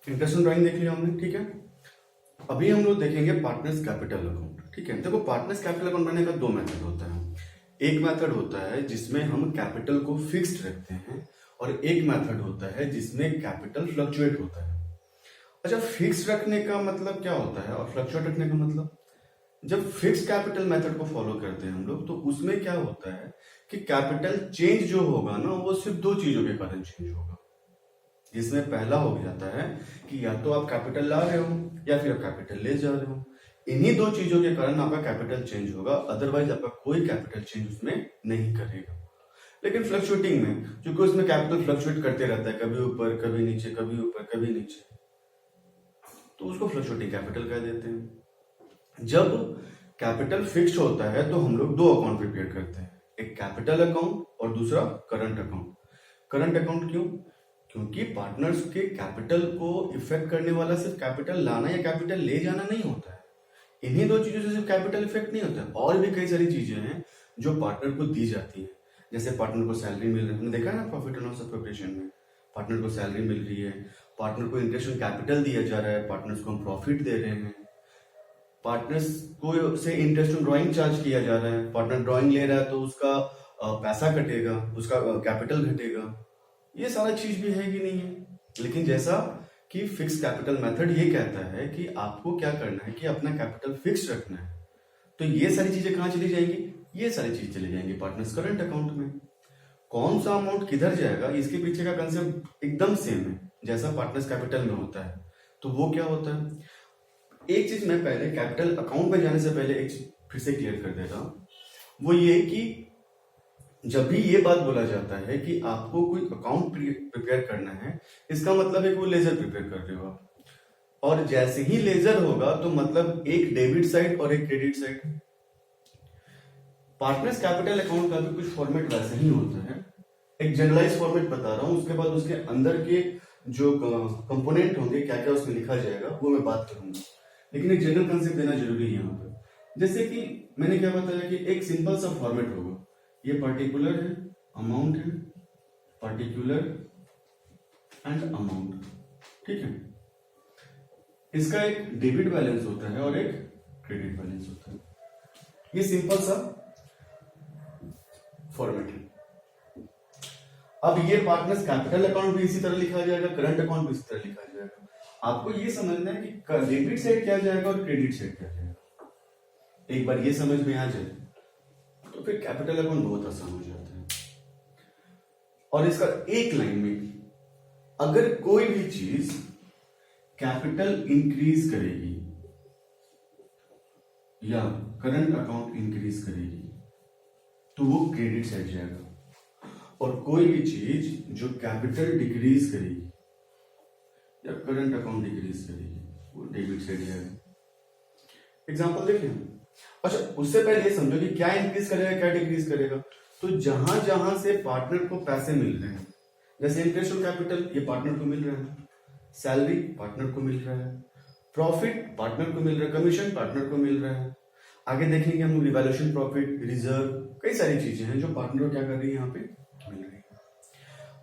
Interest drawing देख लिया हमने, ठीक है। अभी हम लोग देखेंगे पार्टनर्स कैपिटल अकाउंट, ठीक है। देखो पार्टनर्स कैपिटल अकाउंट बनाने का दो मेथड होता है। एक मेथड होता है जिसमें हम कैपिटल को फिक्स्ड रखते हैं और एक मेथड होता है जिसमें कैपिटल फ्लक्चुएट होता है। अच्छा, फिक्स रखने का मतलब क्या होता है और फ्लक्चुएट रखने का मतलब, जब फिक्स कैपिटल मेथड को फॉलो करते हैं हम लोग, तो उसमें क्या होता है कि कैपिटल चेंज जो होगा ना, वो सिर्फ दो चीजों के कारण चेंज होगा। जिसमें पहला हो जाता है कि या तो आप कैपिटल ला रहे हो या फिर आप कैपिटल ले जा रहे हो। इन्हीं दो चीजों के कारण आपका कैपिटल चेंज होगा, अदरवाइज आपका कोई कैपिटल चेंज उसमें नहीं करेगा। लेकिन फ्लक्चुएटिंग में, क्योंकि उसमें कैपिटल फ्लक्चुएट करते रहता है, कभी ऊपर कभी नीचे, कभी ऊपर कभी नीचे, तो उसको फ्लक्चुएटिंग कैपिटल कह देते हैं। जब कैपिटल फिक्स्ड होता है तो हम लोग दो अकाउंट प्रिपेयर करते हैं, एक कैपिटल अकाउंट और दूसरा करंट अकाउंट। करंट अकाउंट क्यों? क्योंकि पार्टनर्स के कैपिटल को इफेक्ट करने वाला सिर्फ कैपिटल लाना या कैपिटल ले जाना नहीं होता है। इन्हीं दो चीजों से सिर्फ कैपिटल इफेक्ट नहीं होता है, और भी कई सारी चीजें हैं जो पार्टनर को दी जाती है। जैसे पार्टनर को सैलरी मिल रही है, हमने देखा है ना प्रॉफिट एंड लॉस अप्रोप्रिएशन में, पार्टनर को सैलरी मिल रही है, पार्टनर को इंटरेस्ट ऑन कैपिटल दिया जा रहा है, पार्टनर्स को हम प्रॉफिट दे रहे हैं, पार्टनर्स को से इंटरेस्ट ऑन ड्राइंग चार्ज किया जा रहा है, पार्टनर ड्राइंग ले रहा है तो उसका पैसा घटेगा, उसका कैपिटल घटेगा। ये सारा चीज भी है कि नहीं है। लेकिन जैसा कि फिक्स कैपिटल मेथड ये कहता है कि आपको क्या करना है कि अपना कैपिटल फिक्स रखना है, तो ये सारी चीजें कहाँ चली जाएंगी? ये सारी चीज चली जाएंगी पार्टनर्स करंट अकाउंट में। कौन सा अमाउंट किधर जाएगा, इसके पीछे का कंसेप्ट एकदम सेम है जैसा पार्टनर्स कैपिटल में होता है। तो वो क्या होता है, एक चीज मैं पहले कैपिटल अकाउंट में जाने से पहले एक चीज फिर से क्लियर कर देता हूं, वो ये कि जब भी ये बात बोला जाता है कि आपको कोई अकाउंट प्रिपेयर करना है, इसका मतलब है कि वो लेजर प्रिपेयर कर रहे हो आप। और जैसे ही लेजर होगा तो मतलब एक डेबिट साइड और एक credit side. Partners capital account का भी कुछ फॉर्मेट वैसा ही होता है, एक जनरलाइज फॉर्मेट बता रहा हूं, उसके बाद उसके अंदर के जो कंपोनेंट होंगे, क्या क्या उसमें लिखा जाएगा, वो मैं बात करूंगा। लेकिन एक जनरल कंसेप्ट देना जरूरी है यहाँ पर। जैसे कि मैंने क्या बताया कि एक सिंपल सा फॉर्मेट होगा, ये पर्टिकुलर है, अमाउंट है, पर्टिकुलर एंड अमाउंट, ठीक है। इसका एक डेबिट बैलेंस होता है और एक क्रेडिट बैलेंस होता है। ये सिंपल सा फॉर्मेट है। अब ये पार्टनर्स कैपिटल अकाउंट भी इसी तरह लिखा जाएगा, करंट अकाउंट भी इसी तरह लिखा जाएगा। आपको ये समझना है कि डेबिट साइड क्या जाएगा और क्रेडिट साइड क्या जाएगा। एक बार ये समझ में आ जाए तो फिर कैपिटल अकाउंट बहुत आसान हो जाता है। और इसका एक लाइन में, अगर कोई भी चीज कैपिटल इंक्रीज करेगी या करंट अकाउंट इंक्रीज करेगी तो वो क्रेडिट साइड जाएगा, और कोई भी चीज जो कैपिटल डिक्रीज करेगी या करंट अकाउंट डिक्रीज करेगी वो डेबिट साइड जाएगा। एग्जांपल देखें। अच्छा, उससे पहले ये समझो कि क्या इंक्रीज करेगा क्या डिक्रीज करेगा। तो जहां जहां से पार्टनर को पैसे मिल रहे हैं, जैसे इंटरेस्ट ऑन कैपिटल ये पार्टनर को मिल रहा है, सैलरी पार्टनर को मिल रहा है, प्रॉफिट पार्टनर को मिल रहा है, कमीशन पार्टनर को मिल रहा है, आगे देखेंगे हम रिवैल्यूएशन प्रॉफिट, रिजर्व, कई सारी चीजें हैं जो पार्टनर को क्या कर रही है, यहाँ पे मिल रही है।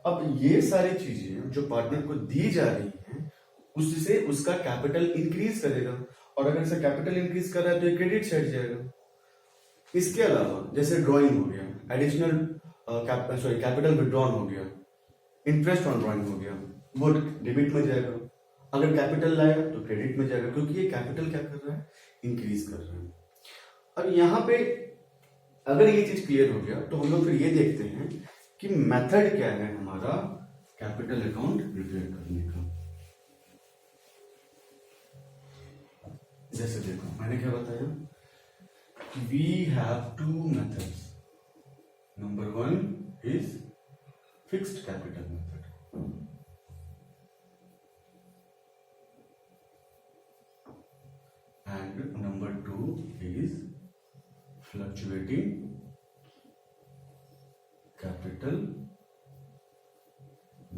अब ये सारी चीजें जो पार्टनर को दी जा रही हैं, उससे उसका कैपिटल इंक्रीज करेगा, और अगर इसका कैपिटल इंक्रीज कर रहा है तो ये क्रेडिट साइड जाएगा। इसके अलावा जैसे ड्रॉइंग हो गया, एडिशनल कैपिटल विड्रॉन हो गया, इंटरेस्ट ऑन ड्रॉइंग हो गया, वो डेबिट में जाएगा। अगर कैपिटल लाया तो क्रेडिट में जाएगा, क्योंकि ये कैपिटल क्या कर रहा है, इंक्रीज कर रहा है। अब यहाँ पे अगर ये चीज क्लियर हो गया तो हम लोग फिर ये देखते हैं कि मेथड क्या है हमारा कैपिटल अकाउंट प्रिपेयर करने का। जैसे देखो मैंने क्या बताया, we have two methods. Number one is fixed capital method, and number two is fluctuating capital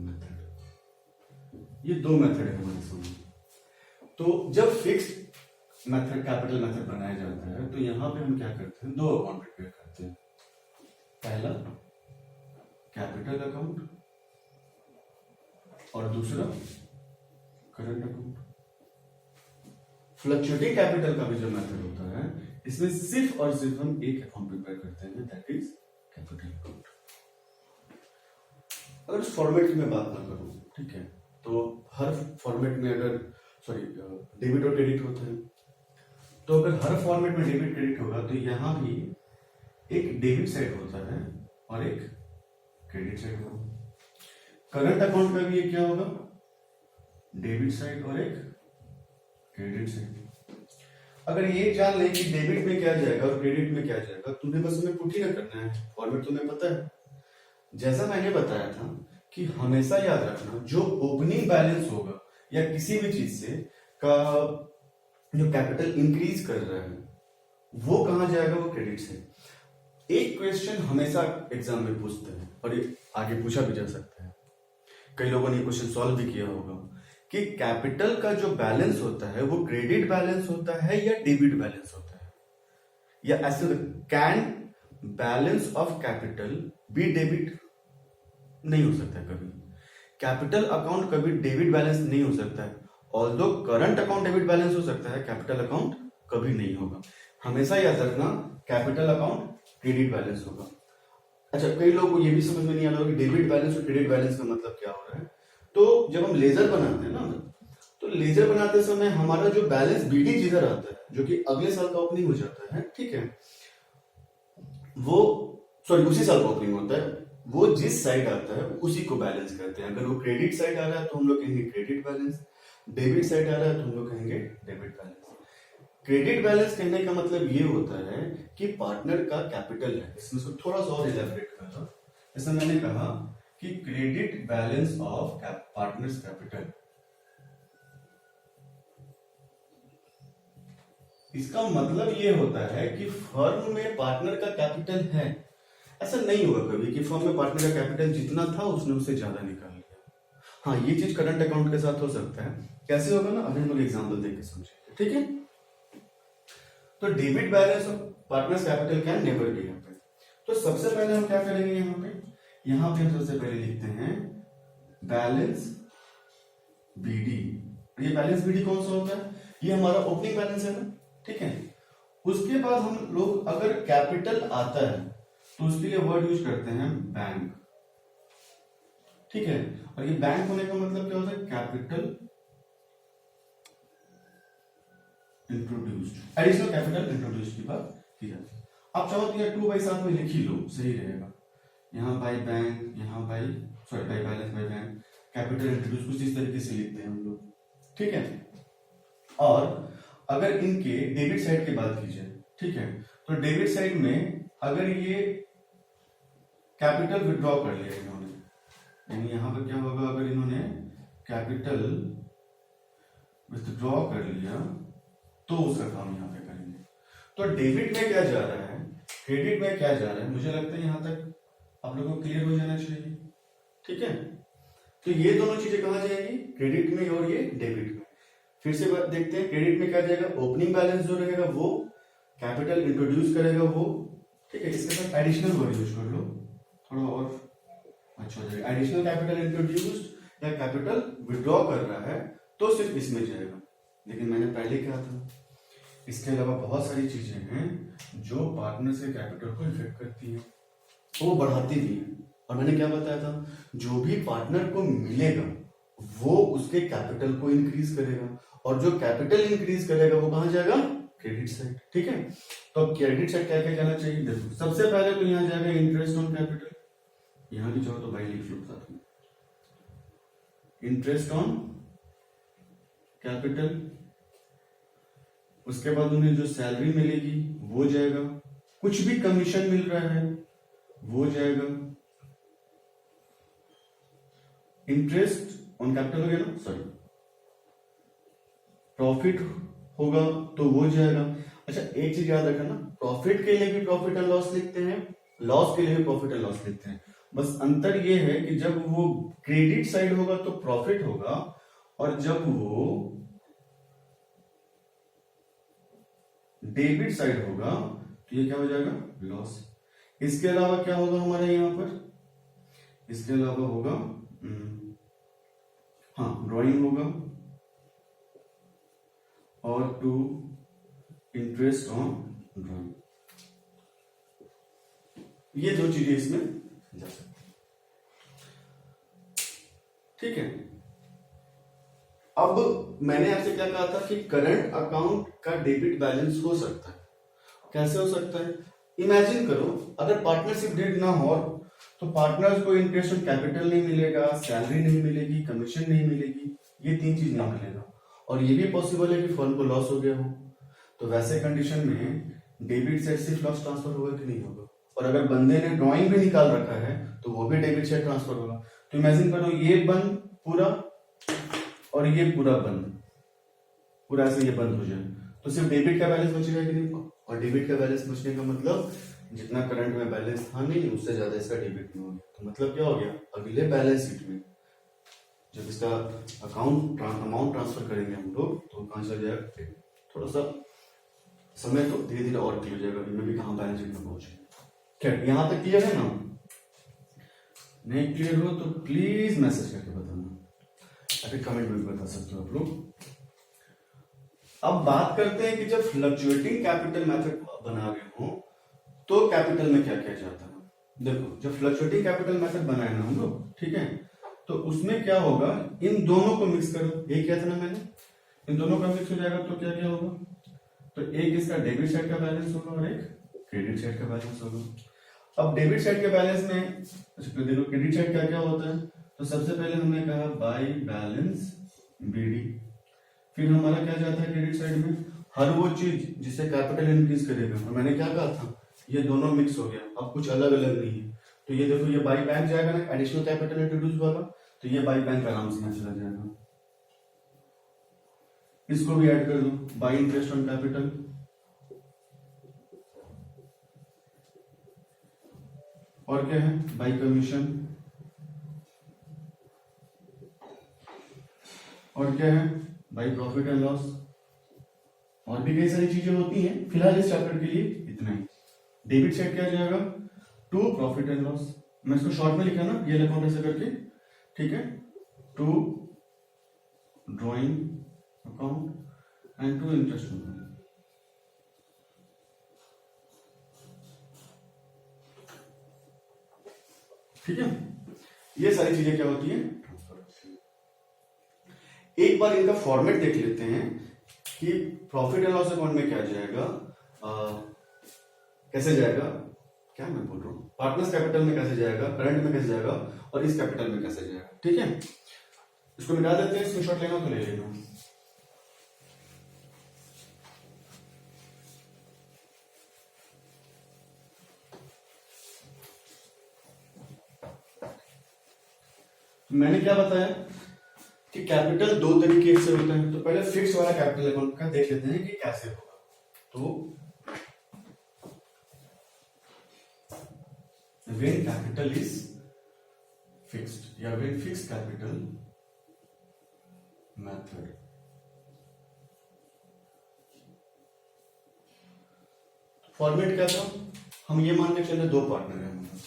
method। ये दो मेथड है हमारे सामने। तो जब फिक्स्ड मेथड कैपिटल मेथड बनाया जाता है तो यहां पे हम क्या करते हैं, दो अकाउंट प्रिपेयर करते हैं। पहला कैपिटल अकाउंट और दूसरा करंट अकाउंट। फ्लक्चुएटिंग कैपिटल का भी जो मेथड होता है, इसमें सिर्फ और सिर्फ हम एक अकाउंट प्रिपेयर करते हैं, दैट इज कैपिटल अकाउंट। अगर इस फॉर्मेट की मैं बात ना करूं, ठीक है, तो हर फॉर्मेट में अगर डेबिट और क्रेडिट होता है, तो अगर हर फॉर्मेट में डेबिट क्रेडिट होगा तो यहां भी एक डेबिट साइड होता है और एक क्रेडिट साइड होगा। करंट अकाउंट का भी ये क्या होगा, डेबिट साइड और एक क्रेडिट साइड। अगर ये जान ले कि डेबिट में क्या जाएगा और क्रेडिट में क्या जाएगा, तुम्हें बस उन्हें पुट ही ना करना है, फॉर्मेट तुम्हें पता है। जैसा मैंने बताया था कि हमेशा याद रखना, जो ओपनिंग बैलेंस होगा या किसी भी चीज से का जो कैपिटल इंक्रीज कर रहा है वो कहां जाएगा, वो क्रेडिट से। एक क्वेश्चन हमेशा एग्जाम में पूछते हैं और ये आगे पूछा भी जा सकता है, कई लोगों ने क्वेश्चन सॉल्व भी किया होगा कि कैपिटल का जो बैलेंस होता है वो क्रेडिट बैलेंस होता है या डेबिट बैलेंस होता है, या ऐसे can balance of capital be debit, नहीं हो सकता है कभी। कैपिटल अकाउंट कभी डेबिट बैलेंस नहीं हो सकता है, although current account debit balance हो सकता है, कैपिटल अकाउंट कभी नहीं होगा। हमेशा याद रखना कैपिटल अकाउंट क्रेडिट बैलेंस होगा। अच्छा, कई लोगों को ये भी समझ में नहीं आ रहा कि डेबिट बैलेंस और क्रेडिट बैलेंस का मतलब क्या हो रहा है। तो जब हम लेजर बनाते हैं ना, तो लेजर बनाते समय हमारा जो बैलेंस बीडी जिधर आता है, जो कि अगले साल का ओपनिंग हो जाता है, ठीक है, वो सॉरी उसी साल का ओपनिंग होता है, वो जिस साइड आता है उसी को बैलेंस करते हैं। अगर वो क्रेडिट साइड आ रहा है तो हम लोग कहेंगे क्रेडिट बैलेंस, डेबिट साइड आ रहा है तो हम लोग कहेंगे डेबिट बैलेंस। क्रेडिट बैलेंस कहने का मतलब ये होता है कि पार्टनर का कैपिटल है, इसमें थोड़ा सा और इलैबोरेट कर दो। जैसे मैंने कहा कि credit balance of partners capital, इसका मतलब ये होता है कि फर्म में पार्टनर का कैपिटल है। ऐसा नहीं होगा कभी कि फर्म में पार्टनर का कैपिटल जितना था उसने उससे ज्यादा निकाल लिया। हाँ, ये चीज करंट अकाउंट के साथ हो सकता है। कैसे होगा ना, अभी हम लोग एग्जाम्पल देख के समझेंगे, ठीक है। तो debit balance of partners capital can never be happen. तो सबसे पहले हम क्या करेंगे, यहाँ पे हम सबसे पहले लिखते हैं बैलेंस बीडी। ये बैलेंस बीडी कौन सा होता है, ये हमारा ओपनिंग बैलेंस है ना, ठीक है। उसके बाद हम लोग अगर कैपिटल आता है तो उसके लिए वर्ड यूज करते हैं बैंक, ठीक है। और ये बैंक होने का मतलब क्या होता है, capital introduced, additional capital introduced की बात की जाती है। आप चाहो तो यह 2 बाई साथ में लिख ही लो, सही रहेगा। यहाँ बाई बैंक, यहाँ by sorry by balance by bank, capital introduce, कुछ इस तरीके से लिखते हैं हम लोग, ठीक है। और अगर इनके डेबिट साइड की बात की जाए, ठीक है, तो डेबिट साइड में अगर ये कैपिटल विड्रॉ कर लिया इन्होंने, यानी यहां पर क्या होगा, अगर इन्होंने कैपिटल विथड्रॉ कर लिया तो उसका काम यहां पे करेंगे। तो डेबिट में क्या जा रहा है, क्रेडिट में क्या जा रहा है, मुझे लगता है यहां तक आप लोगों को क्लियर हो जाना चाहिए, ठीक है। तो ये दोनों चीजें कहां जाएगी, क्रेडिट में और ये डेबिट में। फिर से बात देखते हैं, क्रेडिट में क्या जाएगा, ओपनिंग बैलेंस जो रहेगा वो, कैपिटल इंट्रोड्यूस करेगा वो, ठीक है। इसके साथ एडिशनल वर्ड यूज कर लो, थोड़ा और अच्छा हो जाएगा। एडिशनल कैपिटल इंट्रोड्यूस्ड या कैपिटल विड्रॉ कर रहा है तो सिर्फ इसमें जाएगा। लेकिन मैंने पहले कहा था इसके अलावा बहुत सारी चीजें हैं जो पार्टनर से कैपिटल को इफेक्ट करती है, वो बढ़ाती भी है। और मैंने क्या बताया था, जो भी पार्टनर को मिलेगा वो उसके कैपिटल को इंक्रीज करेगा, और जो कैपिटल इंक्रीज करेगा वो कहां जाएगा, क्रेडिट साइड, ठीक है। तो अब क्रेडिट साइड क्या क्या जाना चाहिए, देखो सबसे पहले तो यहां जाएगा इंटरेस्ट ऑन कैपिटल, यहां भी चाहो तो बाई लिख लो साथ में, इंटरेस्ट ऑन कैपिटल। उसके बाद उन्हें जो सैलरी मिलेगी वो जाएगा, कुछ भी कमीशन मिल रहा है वो जाएगा, इंटरेस्ट ऑन कैपिटल हो गया ना, सॉरी प्रॉफिट होगा तो वो जाएगा। अच्छा, एक चीज याद रखना, प्रॉफिट के लिए भी प्रॉफिट एंड लॉस लिखते हैं, लॉस के लिए भी प्रॉफिट एंड लॉस लिखते हैं। बस अंतर ये है कि जब वो क्रेडिट साइड होगा तो प्रॉफिट होगा, और जब वो डेबिट साइड होगा तो ये क्या हो जाएगा, लॉस। इसके अलावा क्या होगा हमारे यहां पर, इसके अलावा होगा हाँ ड्राइंग होगा, और टू इंटरेस्ट ऑन ड्रॉइंग। ये दो चीजें इसमें जा सकती, ठीक है। अब मैंने आपसे क्या कहा था कि करंट अकाउंट का डेबिट बैलेंस हो सकता है। कैसे हो सकता है? इमेजिन करो, अगर पार्टनरशिप डीड ना हो तो पार्टनर्स को इंटरेस्ट ऑन कैपिटल नहीं मिलेगा, सैलरी नहीं मिलेगी, कमीशन नहीं मिलेगी, ये तीन चीज नहीं मिलेगा। और ये भी पॉसिबल है कि फर्म को लॉस हो गया हो, तो वैसे कंडीशन में डेबिट साइड सिर्फ लॉस ट्रांसफर होगा कि नहीं होगा? और अगर बंदे ने ड्राइंग भी निकाल रखा है तो वो भी डेबिट साइड ट्रांसफर होगा। तो इमेजिन करो, ये बंद पूरा और ये पूरा बंद, पूरा ऐसे ये बंद हो जाए तो सिर्फ डेबिट का बैलेंस बचेगा कि नहीं? और डेबिट का बैलेंस बचने का मतलब जितना करंट में बैलेंस था नहीं, उससे ज्यादा इसका डेबिट में हो गया। तो मतलब क्या हो गया, अगले बैलेंस शीट में जब इसका अमाउंट ट्रांसफर करेंगे हम लोग तो कहां चला जाएगा? थोड़ा सा समय तो धीरे धीरे और क्लियर हो जाएगा, इनमें भी कहां बैलेंस शीट में पहुंचे। क्या यहां तक क्लियर है ना? नहीं क्लियर हो तो प्लीज मैसेज करके बताना, या फिर कमेंट में भी बता सकते हो आप लोग। अब बात करते हैं कि जब फ्लक्चुएटिंग कैपिटल मेथड बना रहे हो तो कैपिटल में क्या किया जाता है। देखो, जब फ्लक्चुएटिंग कैपिटल मेथड बनाए ना हम लोग, ठीक है, तो उसमें क्या होगा, इन दोनों को मिक्स करो। एक किया था ना मैंने, इन दोनों का मिक्स हो जाएगा तो क्या क्या होगा? तो एक इसका डेबिट साइड का बैलेंस होगा और एक क्रेडिट साइड का बैलेंस होगा। अब डेबिट साइड के बैलेंस में देखो क्रेडिट साइड क्या क्या होता है। तो सबसे पहले हमने कहा बाय बैलेंस बीडी, फिर हमारा क्या जाता है क्रेडिट साइड में, हर वो चीज जिससे कैपिटल इंक्रीज करेगा। और मैंने क्या कहा था, ये दोनों मिक्स हो गया, अब कुछ अलग अलग नहीं है। तो ये देखो, ये बाई बैंक जाएगा ना, एडिशनल कैपिटल इंट्रोड्यूस वाला, तो ये बाई बैंक आराम से यहाँ चला जाएगा। इसको भी ऐड कर दो, बाई इंटरेस्ट ऑन कैपिटल, और क्या है, बाई कमीशन, और क्या है, बाई प्रॉफिट एंड लॉस। और भी कई सारी चीजें होती हैं, फिलहाल इस चैप्टर के लिए इतना ही। डेबिट साइड क्या जाएगा, टू प्रॉफिट एंड लॉस, मैं इसको शॉर्ट में लिखा ना, ये अकाउंट ऐसे करके, ठीक है, to drawing account and to interest account. ठीक है, ये सारी चीजें क्या होती हैं, एक बार इनका फॉर्मेट देख लेते हैं कि प्रॉफिट एंड लॉस अकाउंट में क्या जाएगा, कैसे जाएगा, क्या मैं बोल रहा हूँ, पार्टनर्स कैपिटल में कैसे जाएगा, करंट में कैसे जाएगा, और इस कैपिटल में कैसे जाएगा। ठीक है, इसको मिटा देते हैं, स्क्रीनशॉट लेना तो ले लेना। मैंने क्या बताया कि कैपिटल दो तरीके से होता है। तो पहले फिक्स वाला कैपिटल अकाउंट का देख लेते हैं कि कैसे होगा। तो when capital is fixed या when fixed capital method, format क्या था, हम ये मान के चले दो पार्टनर हैं हमारे,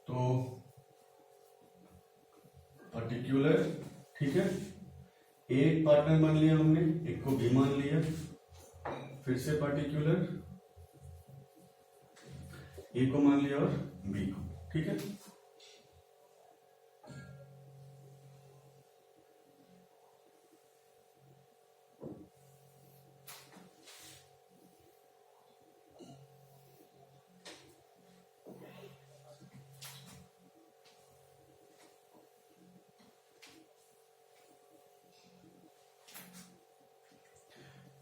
तो पर्टिकुलर, ठीक है, एक पार्टनर मान लिया हमने, एक को बी मान लिया, फिर से पर्टिकुलर, ए को मान लिया और बी को, ठीक है।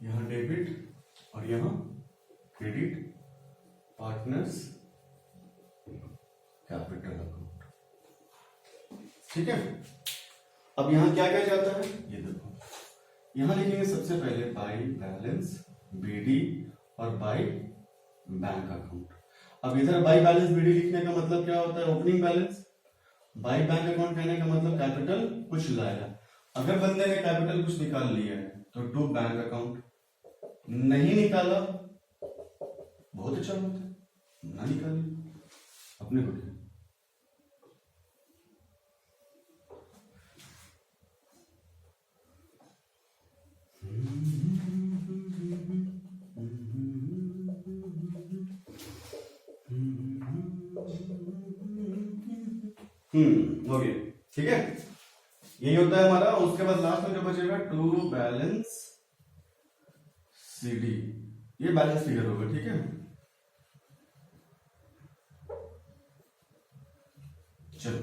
यहां डेबिट और यहां क्रेडिट, पार्टनर्स कैपिटल अकाउंट, ठीक है। अब यहां क्या क्या जाता है, ये देखो, यहां लिखेंगे सबसे पहले बाय बैलेंस बीडी और बाय बैंक अकाउंट। अब इधर बाय बैलेंस बीडी लिखने का मतलब क्या होता है, opening balance. By bank account कहने का मतलब कैपिटल कुछ लाया। अगर बंदे ने कैपिटल कुछ निकाल लिया है तो टू बैंक अकाउंट, नहीं निकाला बहुत अच्छा बात है, ना निकाले अपने को। हो गया, ठीक है, यही होता है हमारा। उसके बाद लास्ट में जो बचेगा टू बैलेंस CD, ये बैलेंस फिगर होगा, ठीक है। चलो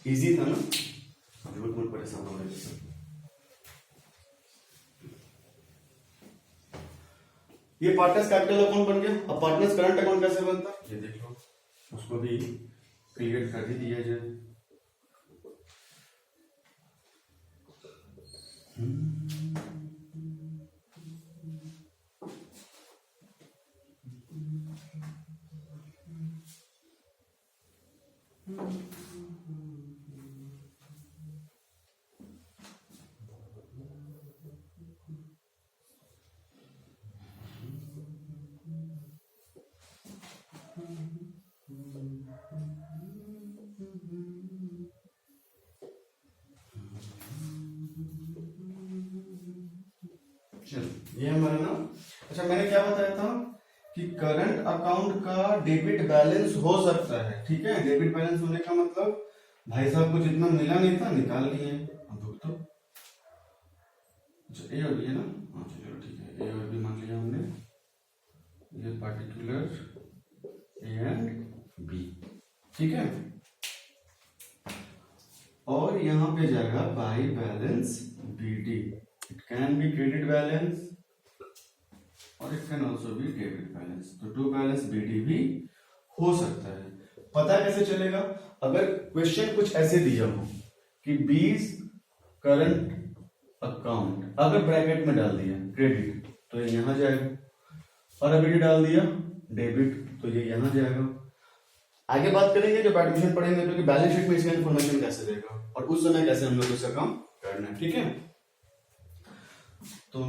इजी था ना, झूठ मूठ परेशान हो रहे थे। ये पार्टनर्स कैपिटल अकाउंट बन गया। अब पार्टनर्स करंट अकाउंट कैसे बनता है ये देख लो, उसको भी क्रिएट कर ही दिया जाए। ये हमारा ना, अच्छा मैंने क्या बताया था कि करंट अकाउंट का डेबिट बैलेंस हो सकता है, ठीक है। डेबिट बैलेंस होने का मतलब भाई साहब को जितना मिला नहीं था निकाल लिए, अब तो अच्छा ए और बी है ना, हाँ चलो ठीक है, ए और बी मान लिया हमने, ये पार्टिकुलर ए एंड बी, ठीक है। और यहाँ पे जाएगा by balance BD, it can be credit balance और it can also be debit balance. तो टू बैलेंस BD भी हो सकता है। पता कैसे चलेगा? अगर क्वेश्चन कुछ ऐसे दिया हो कि बीज करंट अकाउंट, अगर ब्रैकेट में डाल दिया क्रेडिट तो ये यहां जाएगा, और अभी डाल दिया डेबिट तो ये यहां जाएगा। आगे बात करेंगे जब एडमिशन पढ़ेंगे तो कि बैलेंस शीट में इसका इन्फॉर्मेशन कैसे देगा और उस समय कैसे हम लोग उसका काम करना है, ठीक है। तो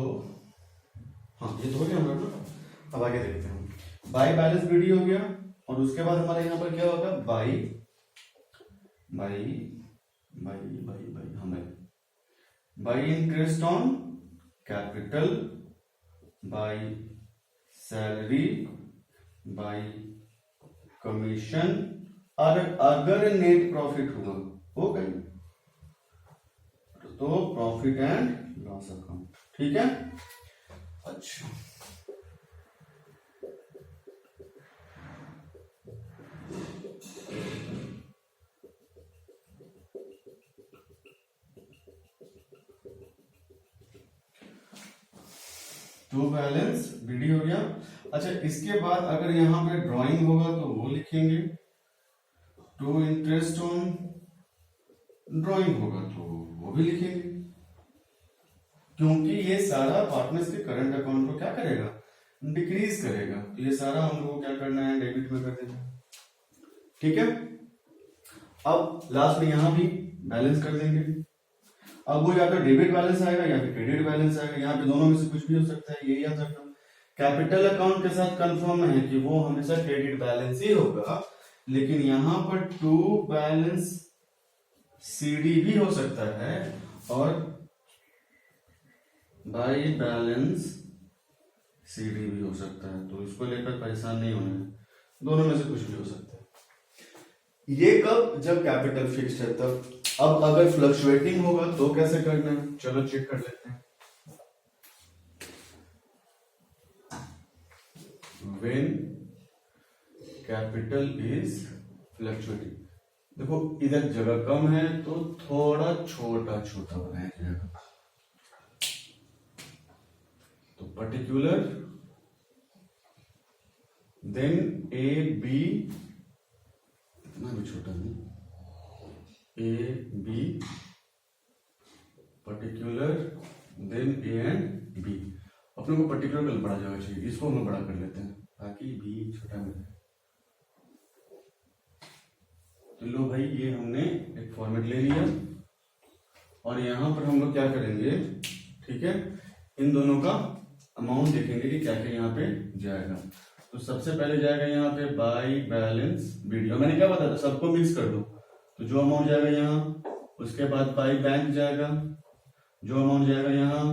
हाँ ये तो हो गया हमारा ना। अब आगे देखते हैं, बाई बैलेंस BD हो गया और उसके बाद हमारे यहाँ पर क्या होगा, by by by by by हमें by interest on capital, by salary, by commission, और अगर नेट प्रॉफिट हुआ हो गई तो प्रॉफिट एंड लॉस अकाउंट, ठीक है। अच्छा टू बैलेंस BD हो गया। अच्छा इसके बाद अगर यहां पे ड्राइंग होगा तो वो लिखेंगे, टू इंटरेस्ट ऑन ड्राइंग होगा तो वो भी लिखेंगे, क्योंकि ये सारा पार्टनर्स के करंट अकाउंट को क्या करेगा, डिक्रीज करेगा। तो ये सारा हम लोग को क्या करना है, डेबिट में कर देना, ठीक है। अब लास्ट में यहां भी बैलेंस कर देंगे। अब वो या तो डेबिट बैलेंस आएगा या फिर क्रेडिट बैलेंस आएगा, यहाँ पे दोनों में से कुछ भी हो सकता है, यही याद रखना। कैपिटल अकाउंट के साथ कंफर्म है कि वो हमेशा क्रेडिट बैलेंस ही होगा, लेकिन यहां पर टू बैलेंस CD भी हो सकता है और बाई बैलेंस CD भी हो सकता है। तो इसको लेकर परेशान नहीं होना है, दोनों में से कुछ भी हो सकता है। ये कब, जब कैपिटल फिक्स्ड है तब। अब अगर फ्लक्चुएटिंग होगा तो कैसे करना है, चलो चेक कर लेते हैं। When capital is fluctuating, देखो इधर जगह कम है तो थोड़ा छोटा छोटा बनाया जाएगा। तो पर्टिकुलर देन AB, इतना भी छोटा नहीं, AB particular then A and B। अपने को पर्टिकुलर का बड़ा जगह चाहिए, इसको हम बड़ा कर लेते हैं ताकि B छोटा मिले। तो लो भाई ये हमने एक फॉर्मेट ले लिया और यहां पर हम लोग क्या करेंगे, ठीक है, इन दोनों का अमाउंट देखेंगे कि क्या क्या यहाँ पे जाएगा। तो सबसे पहले जाएगा यहाँ पे बाई बैलेंस BD, और मैंने क्या बताया था सबको मिक्स कर दो, तो जो अमाउंट जाएगा यहाँ, उसके बाद बाई बैंक जाएगा, जो अमाउंट जाएगा यहाँ,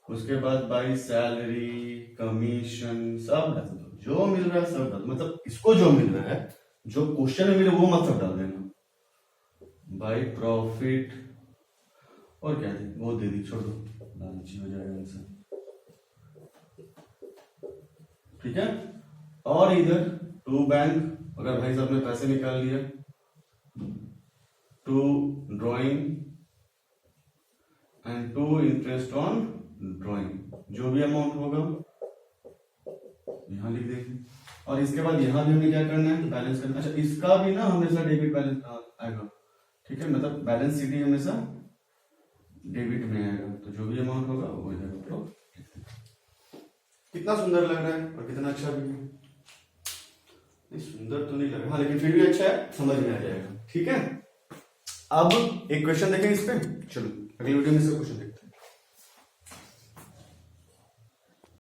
उसके बाद बाई सैलरी, कमीशन, सब डाल दो, जो मिल रहा है सब डाल दो। मतलब इसको जो मिल रहा है, जो क्वेश्चन में मिले वो मत सब डाल देना, बाई प्रॉफिट, और क्या थी वो दे दी, छोड़ दो, लालची हो जाएगा इंसान। ठीक है, और इधर टू बैंक, अगर भाई साहब ने पैसे निकाल लिया, to drawing and to interest on drawing, जो भी अमाउंट होगा यहां लिख देंगे। और इसके बाद यहां भी हमें क्या करना है, बैलेंस करना। अच्छा, इसका भी ना हमेशा डेबिट बैलेंस आएगा, ठीक है, मतलब बैलेंस शीट ही हमेशा डेबिट में आएगा, तो जो भी अमाउंट होगा वो इधर तो लिख देंगे। कितना सुंदर लग रहा है और कितना अच्छा भी है। नहीं सुंदर तो नहीं लग रहा, हाँ लेकिन फिर भी अच्छा है, समझ में आ जाएगा। ठीक है, अब एक क्वेश्चन देखें इस पे, चलो अगली वीडियो में इसका क्वेश्चन देखते हैं।